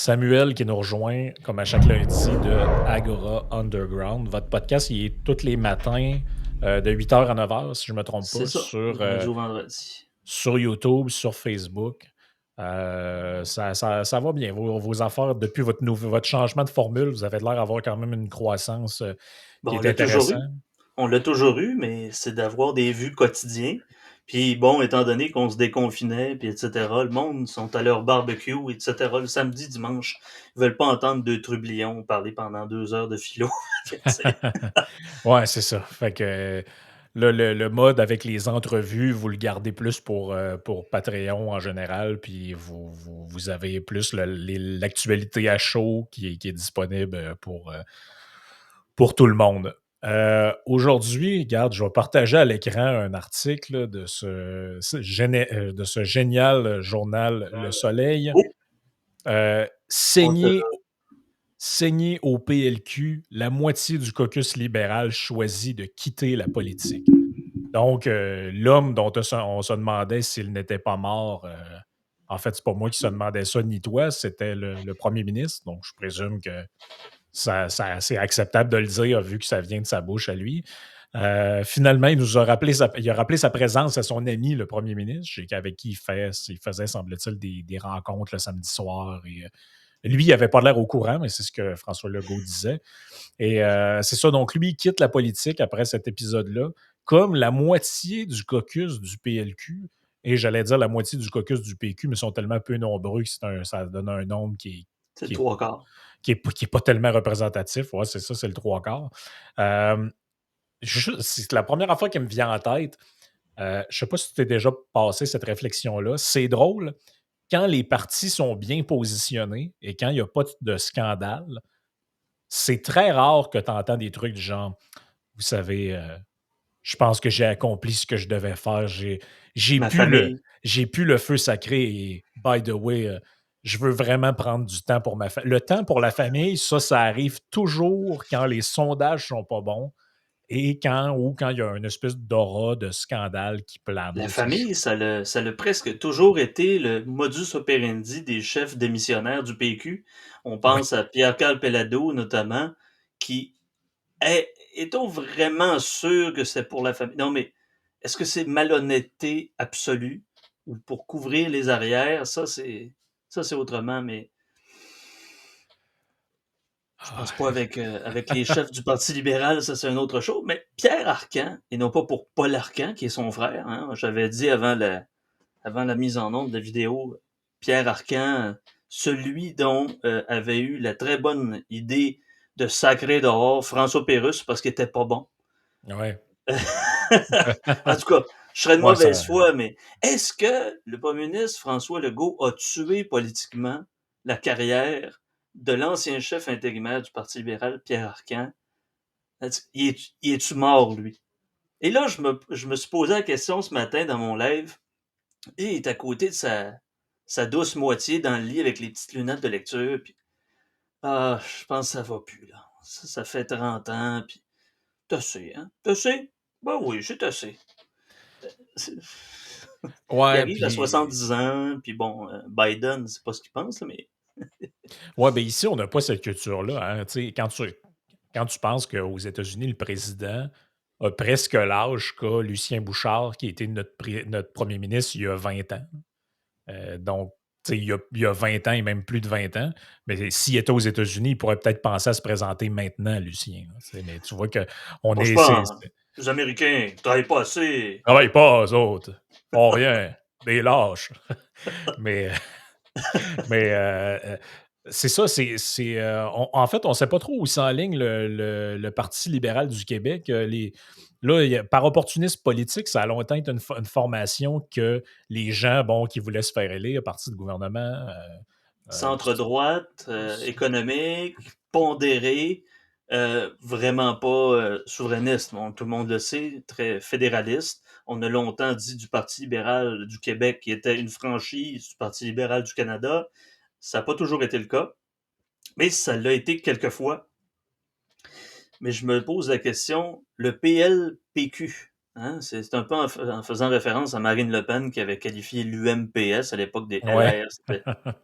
Samuel qui nous rejoint, comme à chaque lundi, de Agora Underground. Votre podcast, il est tous les matins de 8 heures à 9 heures, si je ne me trompe C'est pas, ça, du sur, lundi au vendredi. sur YouTube, sur Facebook. Ça va bien, vos affaires, depuis votre changement de formule, vous avez l'air d'avoir quand même une croissance Bon, qui est intéressante. on l'a toujours eu, mais c'est d'avoir des vues quotidiens. Puis bon, étant donné qu'on se déconfinait, puis etc., le monde sont à leur barbecue, etc., le samedi, dimanche, ils veulent pas entendre deux trublions parler pendant 2 heures de philo. Tu sais. Ouais, c'est ça. Fait que là, le mode avec les entrevues, vous le gardez plus pour Patreon en général, puis vous avez plus l'actualité à chaud qui est disponible pour tout le monde. Aujourd'hui, regarde, je vais partager à l'écran un article de ce génial journal Le Soleil. Oh, Euh, on te- saigné Saigné au PLQ, la moitié du caucus libéral choisit de quitter la politique. Donc, l'homme dont on se demandait s'il n'était pas mort, en fait, c'est pas moi qui se demandais ça, ni toi, c'était le premier ministre. Donc, je présume que c'est acceptable de le dire, vu que ça vient de sa bouche à lui. Finalement, il a rappelé sa présence à son ami, le premier ministre, avec qui il faisait, semble-t-il, des rencontres le samedi soir. Et, lui, il n'avait pas l'air au courant, mais c'est ce que François Legault disait. Et c'est ça, donc lui, il quitte la politique après cet épisode-là, comme la moitié du caucus du PLQ, et j'allais dire la moitié du caucus du PQ, mais ils sont tellement peu nombreux que ça donne un nombre c'est le qui est, trois quarts. qui est pas tellement représentatif. Ouais, c'est ça, c'est le trois quarts. Euh, c'est la première fois qui me vient en tête. Je sais pas si tu t'es déjà passé cette réflexion-là. C'est drôle, quand les partis sont bien positionnés et quand il n'y a pas de scandale, c'est très rare que tu entends des trucs du genre, vous savez, je pense que j'ai accompli ce que je devais faire. J'ai Ma pu le, famille, j'ai pu le feu sacré et, by the way, je veux vraiment prendre du temps pour ma famille. Le temps pour la famille, ça arrive toujours quand les sondages sont pas bons et quand il y a une espèce d'aura de scandale qui plane. la Tu sais, famille, ça l'a presque toujours été le modus operandi des chefs démissionnaires du PQ. On oui, pense à Pierre-Carl Pellado, notamment, qui est-on vraiment sûr que c'est pour la famille? Non, mais est-ce que c'est malhonnêteté absolue ou pour couvrir les arrières? Ça c'est autrement, mais je ah, pense pas avec les chefs du Parti libéral, ça c'est une autre chose. Mais Pierre Arcan, et non pas pour Paul Arcan, qui est son frère, hein, j'avais dit avant la mise en onde de la vidéo, Pierre Arcan, celui dont avait eu la très bonne idée de sacrer dehors François Pérusse parce qu'il était pas bon. ouais. En tout cas, je serais de Ouais, mauvaise ça. foi, mais est-ce que le premier ministre François Legault a tué politiquement la carrière de l'ancien chef intérimaire du Parti libéral, Pierre Arcan? Il est-tu mort, lui? Et là, je me suis posé la question ce matin dans mon live, et il est à côté de sa douce moitié dans le lit avec les petites lunettes de lecture, puis je pense que ça va plus, là. Ça fait 30 ans, puis t'as assez, hein? T'as assez? Ben oui, j'ai assez. C'est- Il Ouais, arrive à puis 70 ans, puis bon, Biden, c'est pas ce qu'il pense, là, mais ouais, ben ici, on n'a pas cette culture-là. Hein. Tu sais, quand tu penses qu'aux États-Unis, le président a presque l'âge qu'a Lucien Bouchard, qui était notre premier ministre il y a 20 ans. Donc, tu sais, il y a 20 ans et même plus de 20 ans. Mais s'il était aux États-Unis, il pourrait peut-être penser à se présenter maintenant, Lucien. Là, tu sais, mais tu vois que on bon, je est. pense, les Américains ils travaillent pas assez. Travaillent pas, eux autres. Font rien. Des lâches. Mais Mais c'est ça, en fait, on ne sait pas trop où s'enligne le Parti libéral du Québec. Là, par opportunisme politique, ça a longtemps été une formation que les gens, bon, qui voulaient se faire élire, parti de gouvernement. Euh, Centre-droite, économique, pondéré, vraiment pas souverainiste. Bon, tout le monde le sait, très fédéraliste. On a longtemps dit du Parti libéral du Québec qui était une franchise du Parti libéral du Canada. Ça n'a pas toujours été le cas, mais ça l'a été quelquefois. Mais je me pose la question, le PLPQ, hein, c'est un peu en faisant référence à Marine Le Pen qui avait qualifié l'UMPS à l'époque des ouais. LR.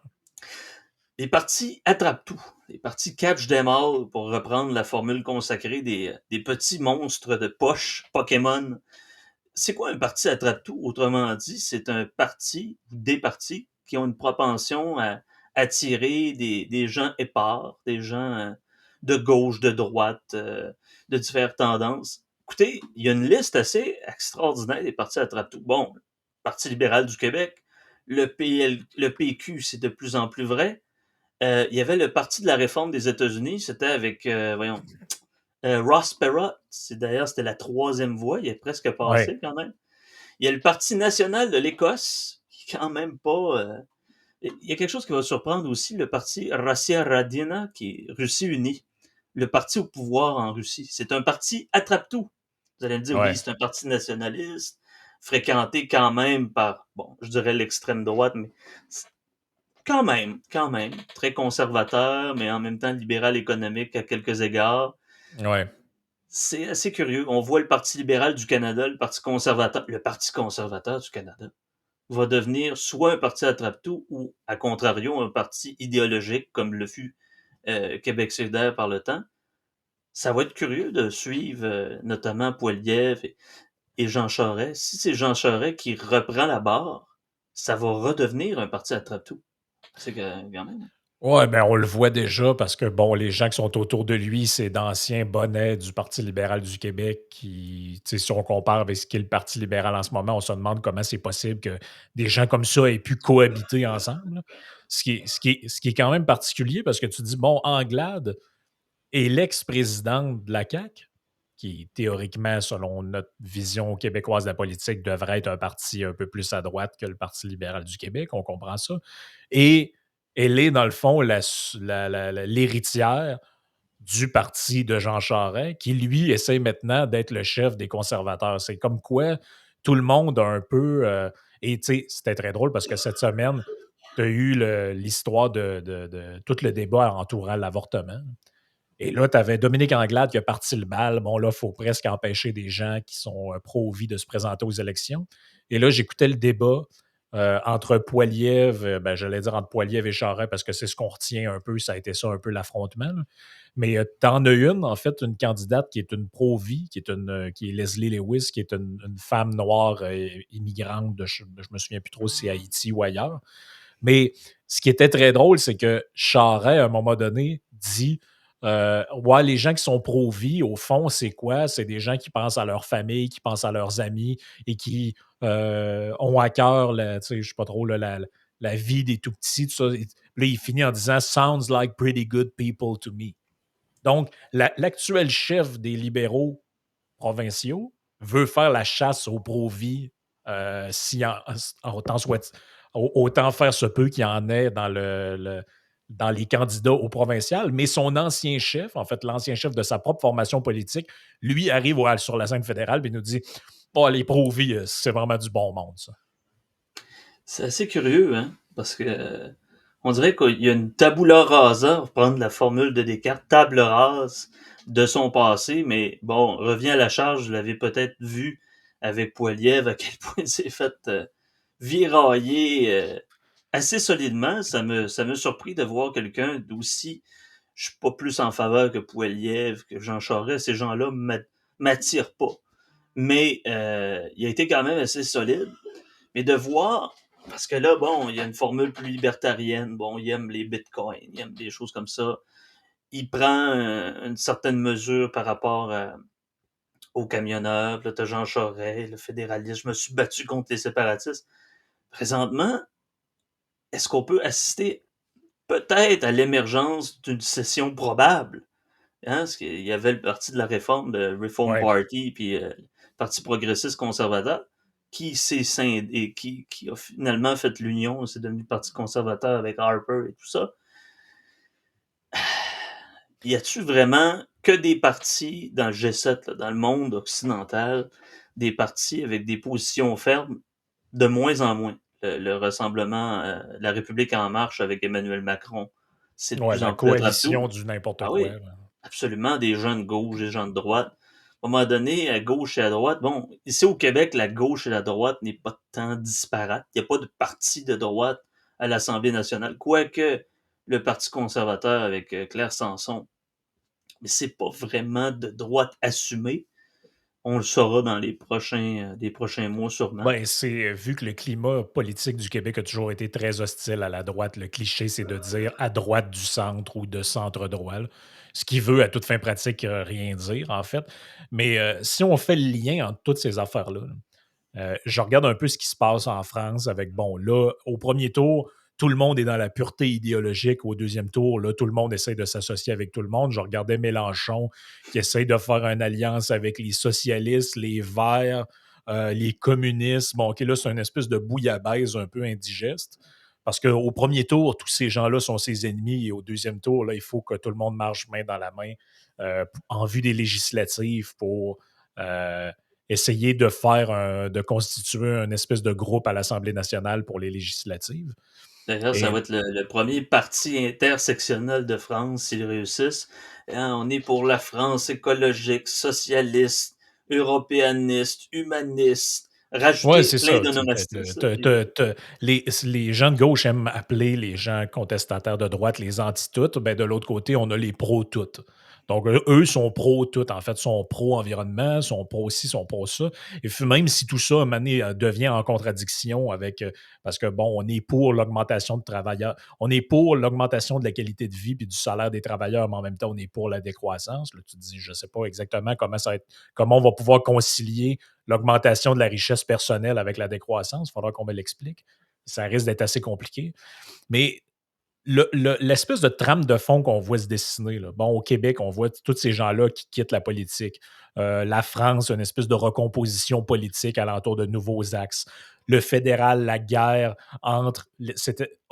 Les partis attrape-tout, les partis catch them all, pour reprendre la formule consacrée des petits monstres de poche Pokémon. C'est quoi un parti attrape-tout? Autrement dit, c'est un parti, des partis, qui ont une propension à attirer des gens épars, des gens de gauche, de droite, de diverses tendances. Écoutez, il y a une liste assez extraordinaire des partis attrape-tout. Bon, le Parti libéral du Québec, le PQ, c'est de plus en plus vrai. Il y avait le Parti de la réforme des États-Unis, c'était avec, voyons, Ross Perot. D'ailleurs, c'était la troisième voie, il est presque Ouais. passé quand même. Il y a le Parti national de l'Écosse, qui est quand même pas... Il y a quelque chose qui va surprendre aussi, le Parti Rassia Radina, qui est Russie unie. Le parti au pouvoir en Russie. C'est un parti attrape-tout. Vous allez me dire, oui, Ouais. c'est un parti nationaliste, fréquenté quand même par, bon, je dirais l'extrême droite, mais quand même, très conservateur, mais en même temps libéral économique à quelques égards. Ouais. C'est assez curieux. On voit le Parti libéral du Canada, le Parti conservateur du Canada va devenir soit un parti attrape-tout ou, à contrario, un parti idéologique, comme le fut Québec solidaire par le temps. Ça va être curieux de suivre notamment Poilievre et Jean Charest. Si c'est Jean Charest qui reprend la barre, ça va redevenir un parti attrape-tout. C'est quand même. Ouais, ben, on le voit déjà parce que, bon, les gens qui sont autour de lui, c'est d'anciens bonnets du Parti libéral du Québec qui, tu sais, si on compare avec ce qu'est le Parti libéral en ce moment, on se demande comment c'est possible que des gens comme ça aient pu cohabiter ensemble, là. Ce qui est quand même particulier parce que tu dis, bon, Anglade est l'ex-présidente de la CAQ, qui théoriquement, selon notre vision québécoise de la politique, devrait être un parti un peu plus à droite que le Parti libéral du Québec, on comprend ça. Et elle est, dans le fond, l'héritière du parti de Jean Charest, qui, lui, essaie maintenant d'être le chef des conservateurs. C'est comme quoi tout le monde a un peu... et tu sais, c'était très drôle parce que cette semaine, tu as eu l'histoire de tout le débat entourant l'avortement. Et là, tu avais Dominique Anglade qui a parti le bal. Bon, là, il faut presque empêcher des gens qui sont pro-vie de se présenter aux élections. Et là, j'écoutais le débat entre Poilievre, ben, j'allais dire entre Poilievre et Charest, parce que c'est ce qu'on retient un peu, ça a été ça un peu l'affrontement. Là. Mais tu en as une, en fait, une candidate qui est une pro-vie, qui est Leslie Lewis, qui est une femme noire immigrante je me souviens plus trop si c'est Haïti ou ailleurs. Mais ce qui était très drôle, c'est que Charest, à un moment donné, dit ouais, les gens qui sont pro-vie, au fond, c'est quoi? C'est des gens qui pensent à leur famille, qui pensent à leurs amis et qui ont à cœur, je sais pas trop, la vie des tout petits. Tout ça. Là, il finit en disant Sounds like pretty good people to me. Donc, l'actuel chef des libéraux provinciaux veut faire la chasse aux pro-vie, si autant, autant faire se peut qu'il y en ait dans les candidats au provincial, mais son ancien chef, en fait, l'ancien chef de sa propre formation politique, lui arrive sur la scène fédérale et nous dit oh, les pro-vie, c'est vraiment du bon monde, ça. C'est assez curieux, hein, parce que on dirait qu'il y a une tabula rasa, pour prendre la formule de Descartes, table rase de son passé, mais bon, revient à la charge, je l'avais peut-être vu avec Poilievre, à quel point il s'est fait virailler assez solidement. Ça me surpris de voir quelqu'un d'aussi... Je suis pas plus en faveur que Poilievre, que Jean Charest. Ces gens-là m'attirent pas. Mais il a été quand même assez solide. Mais de voir, parce que là, bon, il y a une formule plus libertarienne. Bon, il aime les bitcoins, il aime des choses comme ça. Il prend une certaine mesure par rapport aux camionneurs. Là, t'as Jean Charest, le fédéraliste. Je me suis battu contre les séparatistes. Présentement, est-ce qu'on peut assister peut-être à l'émergence d'une session probable? Hein, parce qu'il y avait le Parti de la Réforme, le Reform Ouais. Party, puis le Parti progressiste conservateur, qui s'est scindé, qui a finalement fait l'union, c'est devenu le Parti conservateur avec Harper et tout ça. Y a-tu vraiment que des partis dans le G7, là, dans le monde occidental, des partis avec des positions fermes, de moins en moins? Le rassemblement, la République en marche avec Emmanuel Macron, c'est de Ouais, plus la en plus attrape-tout. coalition du n'importe Ah quoi. oui, Là. absolument, des gens de gauche, des gens de droite. À un moment donné, à gauche et à droite, bon, ici au Québec, la gauche et la droite n'est pas tant disparate. Il n'y a pas de parti de droite à l'Assemblée nationale. Quoique, le Parti conservateur avec Claire Sanson. Mais c'est pas vraiment de droite assumée. On le saura dans les prochains mois sûrement. Ben, c'est vu que le climat politique du Québec a toujours été très hostile à la droite, le cliché, c'est de dire à droite du centre ou de centre-droit, là. Ce qui veut, à toute fin pratique, rien dire, en fait. Mais si on fait le lien entre toutes ces affaires-là, là, je regarde un peu ce qui se passe en France avec, bon, là, au premier tour, tout le monde est dans la pureté idéologique. Au deuxième tour, là, tout le monde essaie de s'associer avec tout le monde. Je regardais Mélenchon qui essaie de faire une alliance avec les socialistes, les Verts, les communistes. Bon, OK, là, c'est une espèce de bouillabaisse un peu indigeste. Parce qu'au premier tour, tous ces gens-là sont ses ennemis et au deuxième tour, là, il faut que tout le monde marche main dans la main en vue des législatives pour essayer de de constituer une espèce de groupe à l'Assemblée nationale pour les législatives. D'ailleurs, ça Et va être le premier parti intersectionnel de France s'ils réussissent. Hein, on est pour la France écologique, socialiste, européaniste, humaniste. ouais, Rajouter c'est plein ça. d'onomastismes. Là, puis, Les gens de gauche aiment appeler les gens contestataires de droite les anti-toutes. Ben, de l'autre côté, on a les pro-toutes. Donc, eux sont pro-toutes, en fait, sont pro-environnement, sont pro-ci, sont pro-ça. Et puis, même si tout ça, à un moment donné, devient en contradiction avec, parce que, bon, on est pour l'augmentation de travailleurs, on est pour l'augmentation de la qualité de vie puis du salaire des travailleurs, mais en même temps, on est pour la décroissance. Là, tu te dis, je ne sais pas exactement comment on va pouvoir concilier l'augmentation de la richesse personnelle avec la décroissance. Il faudra qu'on me l'explique. Ça risque d'être assez compliqué. Mais l'espèce de trame de fond qu'on voit se dessiner, là. Bon, au Québec, on voit tous ces gens-là qui quittent la politique. La France, une espèce de recomposition politique alentour de nouveaux axes. Le fédéral, la guerre entre.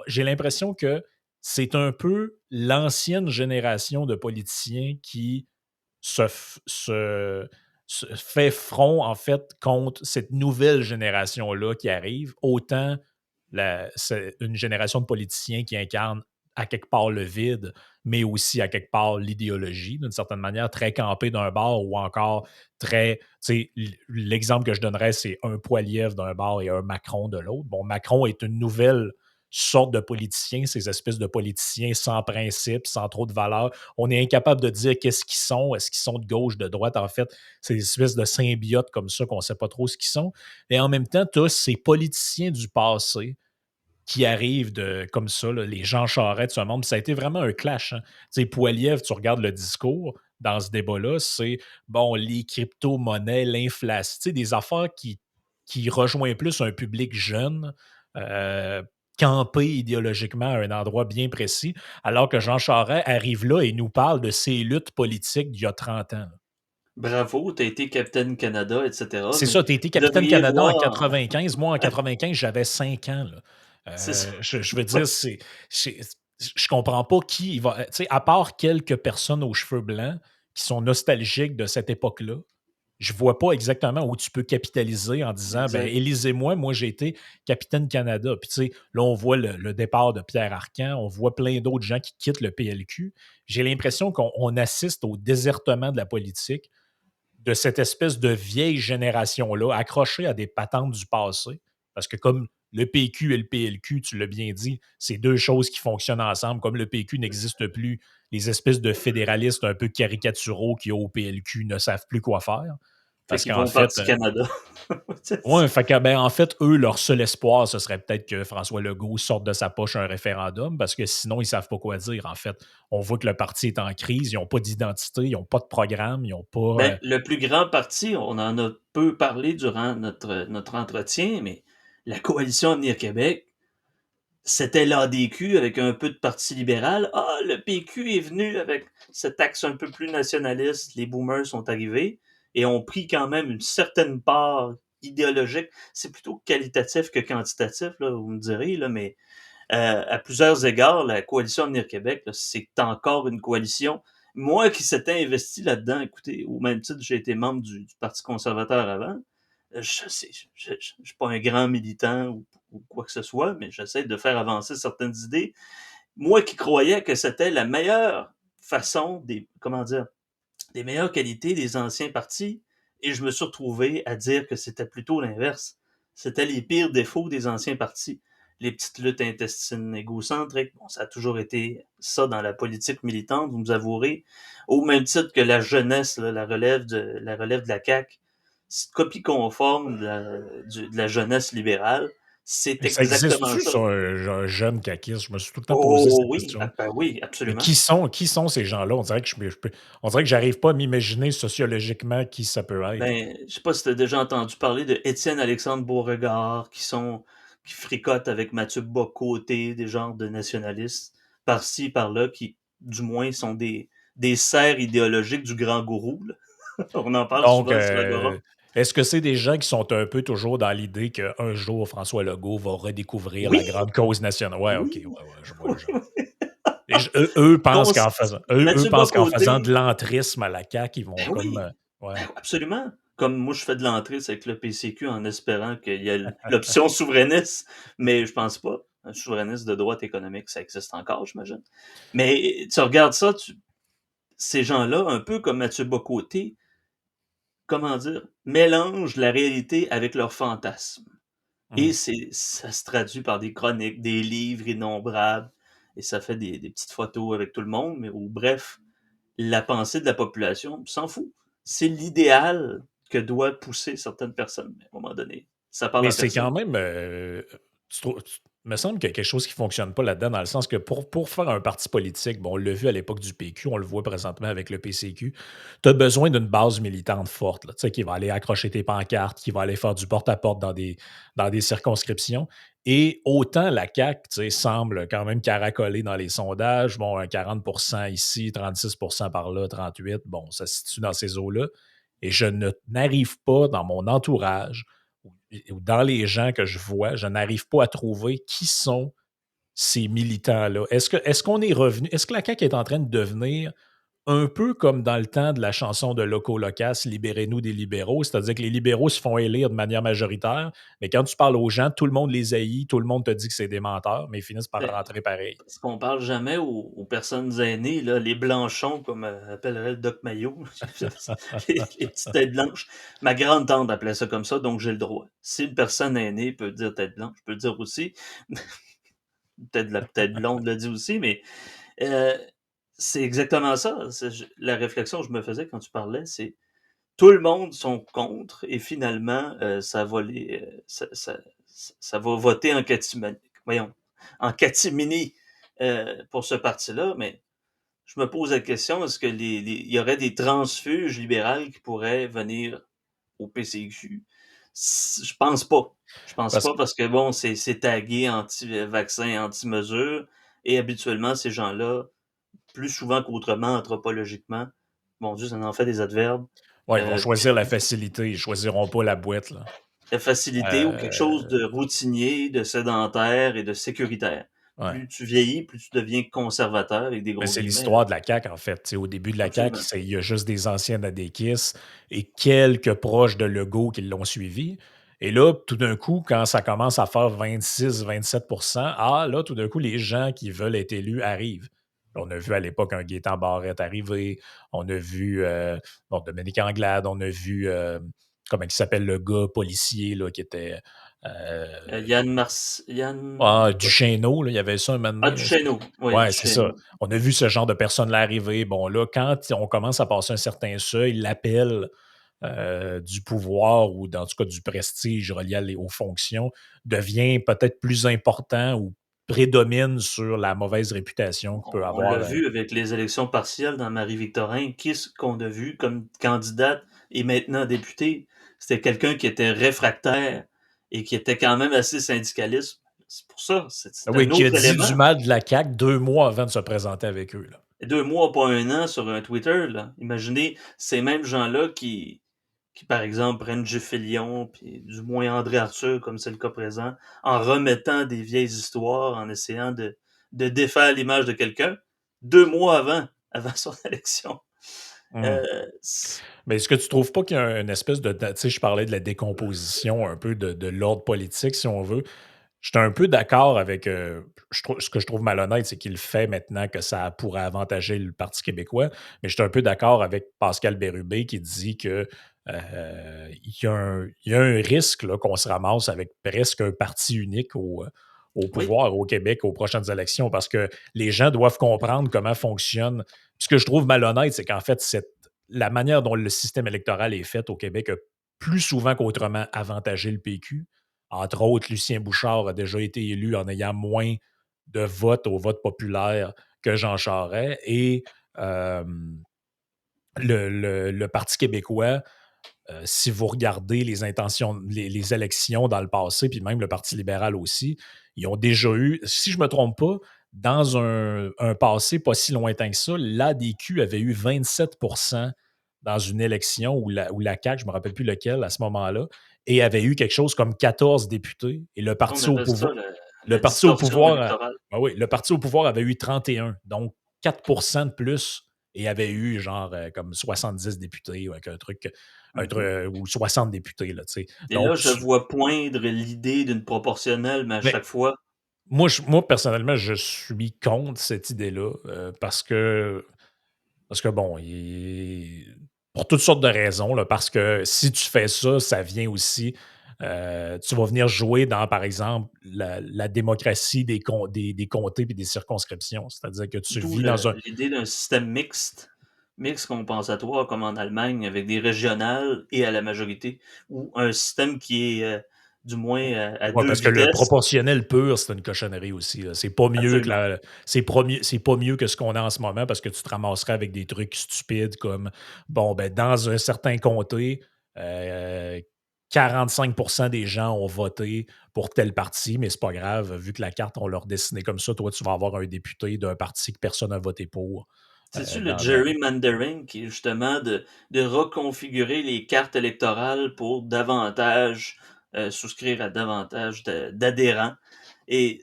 J'ai l'impression que c'est un peu l'ancienne génération de politiciens qui se, f- se fait front, en fait, contre cette nouvelle génération-là qui arrive, autant c'est une génération de politiciens qui incarnent à quelque part le vide, mais aussi à quelque part l'idéologie, d'une certaine manière, très campé d'un bord ou encore très. Tu sais, l'exemple que je donnerais, c'est un Poilievre d'un bord et un Macron de l'autre. Bon, Macron est une nouvelle sorte de politicien, ces espèces de politiciens sans principe, sans trop de valeur. On est incapable de dire qu'est-ce qu'ils sont, est-ce qu'ils sont de gauche, de droite. En fait, c'est des espèces de symbiotes comme ça qu'on ne sait pas trop ce qu'ils sont. Et en même temps, tu as ces politiciens du passé qui arrivent comme ça, là, les Jean Charest de ce monde. Ça a été vraiment un clash. Hein. Tu sais, Poilievre, tu regardes le discours dans ce débat-là, c'est bon, les crypto-monnaies, l'inflation, tu sais, des affaires qui rejoignent plus un public jeune, euh, campé idéologiquement à un endroit bien précis, alors que Jean Charest arrive là et nous parle de ses luttes politiques d'il y a 30 ans. bravo, tu as été Capitaine Canada, etc. C'est Mais ça, tu as été vous capitaine devriez Canada en voir. 95. Moi, en 95, j'avais 5 ans. Là. C'est ça. Je veux dire, c'est- je comprends pas qui il va. Tu sais, à part quelques personnes aux cheveux blancs qui sont nostalgiques de cette époque-là, je vois pas exactement où tu peux capitaliser en disant, ben, Exact. élisez-moi, moi j'ai été capitaine Canada. Puis tu sais, là, on voit le départ de Pierre Arcan, on voit plein d'autres gens qui quittent le PLQ. J'ai l'impression qu'on assiste au désertement de la politique de cette espèce de vieille génération-là, accrochée à des patentes du passé. Parce que comme le PQ et le PLQ, tu l'as bien dit, c'est deux choses qui fonctionnent ensemble. Comme le PQ n'existe plus, les espèces de fédéralistes un peu caricaturaux qui au PLQ ne savent plus quoi faire. Fait Parce qu'ils qu'en vont au fait, Parti Canada. C'est ça. ouais, fait que, ben, en fait, eux, leur seul espoir, ce serait peut-être que François Legault sorte de sa poche un référendum, parce que sinon, ils ne savent pas quoi dire. En fait, on voit que le parti est en crise, ils n'ont pas d'identité, ils n'ont pas de programme, ils n'ont pas. Ben, le plus grand parti, on en a peu parlé durant notre entretien, mais la coalition Avenir Québec, c'était l'ADQ avec un peu de Parti libéral. Ah, le PQ est venu avec cet axe un peu plus nationaliste. Les boomers sont arrivés et ont pris quand même une certaine part idéologique. C'est plutôt qualitatif que quantitatif, là, vous me direz, là, mais à plusieurs égards, la coalition Avenir Québec, là, c'est encore une coalition. Moi qui s'étais investi là-dedans, écoutez, au même titre, j'ai été membre du Parti conservateur avant. Je suis pas un grand militant ou quoi que ce soit, mais j'essaie de faire avancer certaines idées. Moi qui croyais que c'était la meilleure façon comment dire, des meilleures qualités des anciens partis, et je me suis retrouvé à dire que c'était plutôt l'inverse. C'était les pires défauts des anciens partis. les petites luttes intestines égocentriques. Bon, ça a toujours été ça dans la politique militante, vous nous avouerez. Au même titre que la jeunesse, là, la relève de la CAQ, c'est copie conforme de la jeunesse libérale. C'est Et ça exactement existe-tu, ça. ça, un jeune caquiste? Je me suis tout le temps posé Oh cette oui, question. ben oui, Mais absolument. qui sont ces gens-là? On dirait que on dirait que j'arrive pas à m'imaginer sociologiquement qui ça peut être. Ben, je sais pas si tu as déjà entendu parler de Étienne-Alexandre Beauregard, qui fricotent avec Mathieu Bock-Côté, des genres de nationalistes, par-ci, par-là, qui, du moins, sont des serfs idéologiques du grand gourou, là. On en parle Donc, souvent sur l'Agora. est-ce que c'est des gens qui sont un peu toujours dans l'idée qu'un jour, François Legault va redécouvrir Oui, la grande cause nationale? Ouais, OK, oui, ouais, ouais, je vois le oui, genre. oui. Et eux pensent Cons- eux Mathieu pensent qu'en faisant de Bock-Côté, l'entrisme à la CAQ, ils vont ben comme, oui, ouais. ben absolument. Comme moi, je fais de l'entrée avec le PCQ en espérant qu'il y ait l'option souverainiste, mais je pense pas. Un souverainiste de droite économique, ça existe encore, j'imagine. Mais tu regardes ça, ces gens-là, un peu comme Mathieu Bocoté, comment dire, mélangent la réalité avec leurs fantasmes. Et Mmh. ça se traduit par des chroniques, des livres innombrables, et ça fait des petites photos avec tout le monde, mais ou bref, la pensée de la population s'en fout. C'est l'idéal que doit pousser certaines personnes, mais à un moment donné, ça parle Mais à c'est personne. quand même, me semble qu'il y a quelque chose qui ne fonctionne pas là-dedans, dans le sens que pour faire un parti politique, bon, on l'a vu à l'époque du PQ, on le voit présentement avec le PCQ, tu as besoin d'une base militante forte, là, tu sais, qui va aller accrocher tes pancartes, qui va aller faire du porte-à-porte dans des circonscriptions. Et autant la CAQ, tu sais, semble quand même caracoler dans les sondages, bon, un 40% ici, 36% par là, 38%, bon, ça se situe dans ces eaux-là. Et je n'arrive pas dans mon entourage ou dans les gens que je vois, je n'arrive pas à trouver qui sont ces militants-là. Est-ce qu'on est revenu, est-ce que la CAQ est en train de devenir un peu comme dans le temps de la chanson de Loco Locas, Libérez-nous des libéraux, c'est-à-dire que les libéraux se font élire de manière majoritaire, mais quand tu parles aux gens, tout le monde les haït, tout le monde te dit que c'est des menteurs, mais ils finissent par Ben, rentrer pareil. parce qu'on parle jamais aux personnes aînées, là, les blanchons, comme appellerait le Doc Mayo, les petites têtes blanches. Ma grande tante appelait ça comme ça, donc j'ai le droit. Si une personne aînée peut dire tête blanche, je peux le dire aussi. Peut-être la tête blonde le dit aussi, mais euh, c'est exactement ça. La réflexion que je me faisais quand tu parlais, c'est tout le monde sont contre et finalement, ça va voter en catimini pour ce parti-là, mais je me pose la question, est-ce que il y aurait des transfuges libérales qui pourraient venir au PCQ? Je pense pas. Je pense Parce pas parce que bon, c'est tagué anti-vaccin, anti-mesure, et habituellement, ces gens-là, plus souvent qu'autrement, anthropologiquement, mon Dieu, ça en fait des adverbes, ouais, ils vont euh, choisir la facilité, ils choisiront pas la boîte, là. de facilité ou quelque chose Euh, de routinier, de sédentaire et de sécuritaire. ouais. Plus tu vieillis, plus tu deviens conservateur avec des Mais gros c'est guillemets, là. l'histoire de la CAQ, en fait. Tu sais, au début de la CAQ, Absolument. il y a juste des anciens Adéquis et quelques proches de Legault qui l'ont suivi. Et là, tout d'un coup, quand ça commence à faire 26-27%, ah, là, tout d'un coup, les gens qui veulent être élus arrivent. On a vu à l'époque un Gaétan Barrette arriver. On a vu bon, Dominique Anglade. On a vu, comment il s'appelle, le gars policier là, qui était. euh, Duchesneau, là, il y avait ça un moment Ah, donné, là. Duchesneau. Oui, Ouais, c'est ça. Duchesneau. On a vu ce genre de personnes-là arriver. Bon, là, quand on commence à passer un certain seuil, l'appel du pouvoir ou, dans tout cas, du prestige relié aux fonctions devient peut-être plus important ou prédomine sur la mauvaise réputation que peut On l'a avoir. vu avec les élections partielles dans Marie-Victorin. Qui est-ce qu'on a vu comme candidate et maintenant députée? C'était quelqu'un qui était réfractaire et qui était quand même assez syndicaliste. C'est pour ça, Ah c'est oui, un qui a autre dit du élément. mal de la CAQ 2 mois avant de se présenter avec eux, là. 2 mois, pas un an sur un Twitter, là. Imaginez ces mêmes gens-là qui, par exemple, prennent Gilles puis du moins André Arthur, comme c'est le cas présent, en remettant des vieilles histoires, en essayant de défaire l'image de quelqu'un, 2 mois avant son élection. Hmm. Euh, Mais est-ce que tu trouves pas qu'il y a une espèce tu sais, je parlais de la décomposition un peu de l'ordre politique, si on veut. J'étais un peu d'accord avec ce que je trouve malhonnête, c'est qu'il le fait maintenant que ça pourrait avantager le Parti québécois. Mais j'étais un peu d'accord avec Pascal Bérubé qui dit que il y a un risque là, qu'on se ramasse avec presque un parti unique au Oui, pouvoir au Québec aux prochaines élections parce que les gens doivent comprendre comment fonctionne. Ce que je trouve malhonnête, c'est qu'en fait, la manière dont le système électoral est fait au Québec a plus souvent qu'autrement avantagé le PQ. Entre autres, Lucien Bouchard a déjà été élu en ayant moins de votes au vote populaire que Jean Charest. Et euh, le Parti québécois, si vous regardez les intentions, les élections dans le passé, puis même le Parti libéral aussi, ils ont déjà eu, si je ne me trompe pas, dans un passé pas si lointain que ça, l'ADQ avait eu 27% dans une élection où la CAQ, je ne me rappelle plus lequel à ce moment-là, et avait eu quelque chose comme 14 députés. Et on appelle ça le la parti au distorsion pouvoir, électorale. oui, le parti au pouvoir avait eu 31, donc 4% de plus et avait eu genre comme 70 députés ou avec Mhm. ou 60 députés. Là, Et là, donc, je vois poindre l'idée d'une proportionnelle, mais à mais chaque fois, moi, personnellement, je suis contre cette idée-là parce que bon, pour toutes sortes de raisons, là, parce que si tu fais ça, ça vient aussi. Tu vas venir jouer dans, par exemple, la démocratie des comtés et des circonscriptions. C'est-à-dire que tu d'où vis dans un. l'idée d'un système mixte compensatoire comme en Allemagne, avec des régionales et à la majorité, ou un système qui est du moins à Ouais, deux parce que le vitesses. proportionnel pur, c'est une cochonnerie aussi. Là. C'est pas mieux que Absolument. c'est pas mieux que ce qu'on a en ce moment parce que tu te ramasserais avec des trucs stupides comme bon, ben, dans un certain comté, euh, 45% des gens ont voté pour tel parti, mais c'est pas grave, vu que la carte, on leur dessiné comme ça, toi, tu vas avoir un député d'un parti que personne n'a voté pour. C'est-tu le Dans. gerrymandering qui est justement de reconfigurer les cartes électorales pour davantage souscrire à davantage d'adhérents et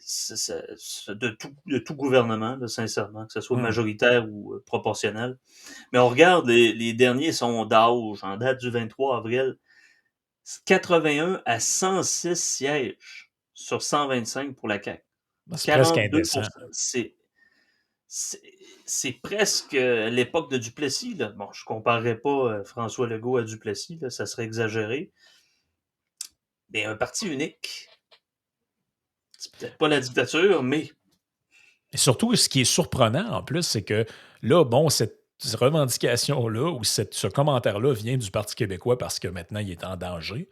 de tout gouvernement, là, sincèrement, que ce soit Hmm. majoritaire ou proportionnel. Mais on regarde les derniers sondages en date du 23 avril, 81 à 106 sièges sur 125 pour la CAQ. C'est presque indécent. 42%. C'est c'est presque l'époque de Duplessis, là. Bon, je comparerais pas François Legault à Duplessis, là, ça serait exagéré. Mais un parti unique, c'est peut-être pas la dictature, mais Et surtout, ce qui est surprenant en plus, c'est que là, bon, cette revendication-là ou ce commentaire-là vient du Parti québécois parce que maintenant, il est en danger.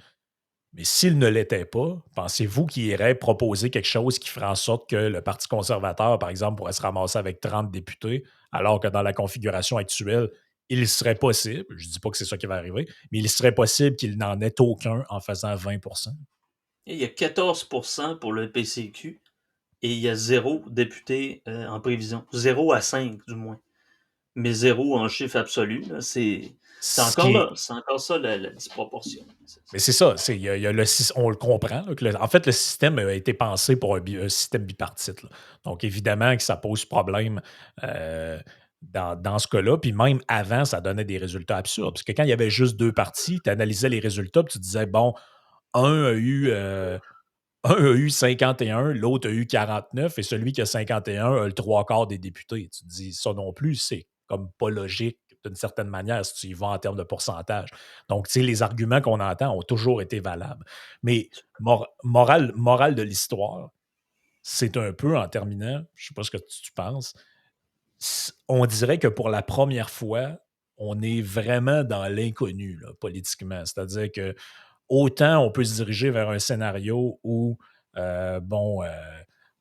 Mais s'il ne l'était pas, pensez-vous qu'il irait proposer quelque chose qui ferait en sorte que le Parti conservateur, par exemple, pourrait se ramasser avec 30 députés, alors que dans la configuration actuelle, il serait possible, je ne dis pas que c'est ça qui va arriver, mais il serait possible qu'il n'en ait aucun en faisant 20. il y a 14% pour le PCQ et il y a zéro député en prévision. 0 à 5 du moins. Mais zéro en chiffre absolu, là, c'est Ce encore qui là. est C'est encore ça la disproportion. Mais c'est ça, il y a on le comprend. Là, en fait, le système a été pensé pour un système bipartite. Là. Donc, évidemment que ça pose problème dans ce cas-là. Puis même avant, ça donnait des résultats absurdes. Parce que quand il y avait juste deux partis, tu analysais les résultats, puis tu disais, bon, un a eu, euh, un a eu 51, l'autre a eu 49, et celui qui a 51 a le trois quarts des députés. Tu te dis, ça non plus, c'est comme pas logique d'une certaine manière si tu y vas en termes de pourcentage. Donc, tu sais, les arguments qu'on entend ont toujours été valables. Mais morale de l'histoire, c'est un peu, en terminant, je sais pas ce que tu penses, on dirait que pour la première fois, on est vraiment dans l'inconnu, là, politiquement. C'est-à-dire que autant on peut se diriger vers un scénario où, bon,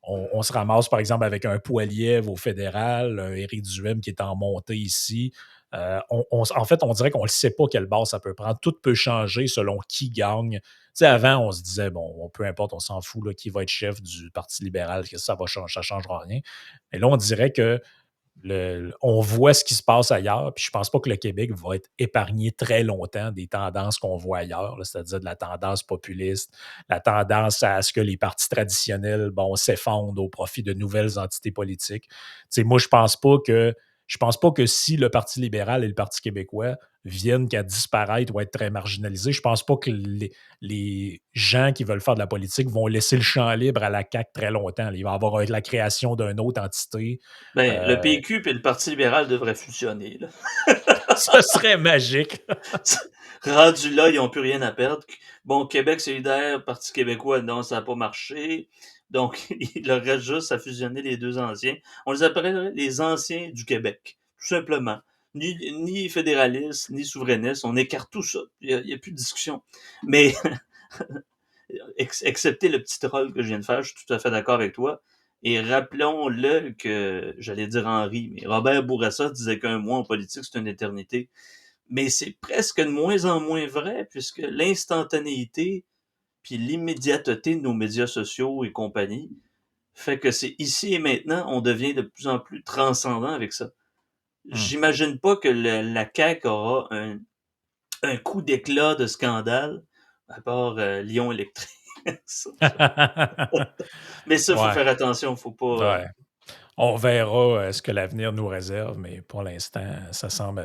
on se ramasse par exemple avec un Poilievre au fédéral, un Éric Duhem qui est en montée ici. En fait, on dirait qu'on ne sait pas quelle base ça peut prendre. Tout peut changer selon qui gagne. Tu sais, avant, on se disait, bon, peu importe, on s'en fout, là, qui va être chef du Parti libéral, que ça va changer, ça ne changera rien. Mais là, on dirait que on voit ce qui se passe ailleurs, puis je pense pas que le Québec va être épargné très longtemps des tendances qu'on voit ailleurs, là, c'est-à-dire de la tendance populiste, la tendance à ce que les partis traditionnels, bon, s'effondrent au profit de nouvelles entités politiques. Tu sais, moi, je pense pas que si le Parti libéral et le Parti québécois viennent qu'à disparaître ou être très marginalisés, je pense pas que les gens qui veulent faire de la politique vont laisser le champ libre à la CAQ très longtemps. Il va y avoir la création d'une autre entité. Ben, le Euh, PQ et le Parti libéral devraient fusionner, là. Ce serait magique. Rendu là, ils n'ont plus rien à perdre. Bon, Québec solidaire, Parti québécois, non, ça n'a pas marché. Donc, il leur reste juste à fusionner les deux anciens. On les appellerait les anciens du Québec, tout simplement. Ni fédéralistes, ni souverainistes, on écarte tout ça. Il n'y a plus de discussion. Mais, excepté le petit troll que je viens de faire, je suis tout à fait d'accord avec toi. Et rappelons-le que, j'allais dire Henri, mais Robert Bourassa disait qu'un mois en politique, c'est une éternité. Mais c'est presque de moins en moins vrai, puisque l'instantanéité puis l'immédiateté de nos médias sociaux et compagnie fait que c'est ici et maintenant, on devient de plus en plus transcendant avec ça. Hum. J'imagine pas que la CAQ aura un coup d'éclat de scandale, à part Lyon électrique. Mais ça, il faut Ouais, faire attention, faut pas... ouais. On verra ce que l'avenir nous réserve, mais pour l'instant, ça semble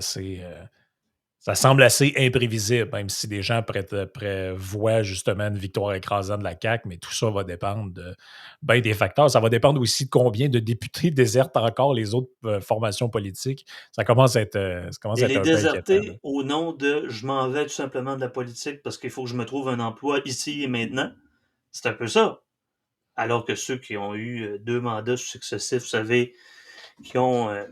assez imprévisible, même si des gens prévoient justement une victoire écrasante de la CAQ, mais tout ça va dépendre de bien des facteurs. Ça va dépendre aussi de combien de députés désertent encore les autres formations politiques. Ça commence Et à être les un peu inquiétant, là. déserter au nom de je m'en vais tout simplement de la politique parce qu'il faut que je me trouve un emploi ici et maintenant. C'est un peu ça. Alors que ceux qui ont eu 2 mandats successifs, vous savez, qui ont, Ouais,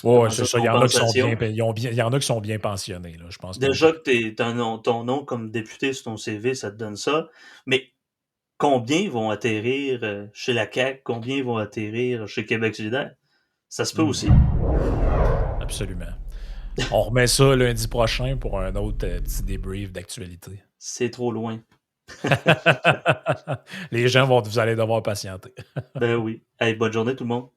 comment c'est ça, ça. Il y en a qui sont bien, compensation. il y en a qui sont bien pensionnés, là. Je pense qu'ils ont tout. Déjà que ton nom comme député sur ton CV, ça te donne ça. Mais combien vont atterrir chez la CAQ? Combien vont atterrir chez Québec solidaire? Ça se peut Hmm, aussi. absolument. On remet ça lundi prochain pour un autre petit débrief d'actualité. C'est trop loin. Vous allez devoir patienter. Ben oui. Hey, bonne journée tout le monde.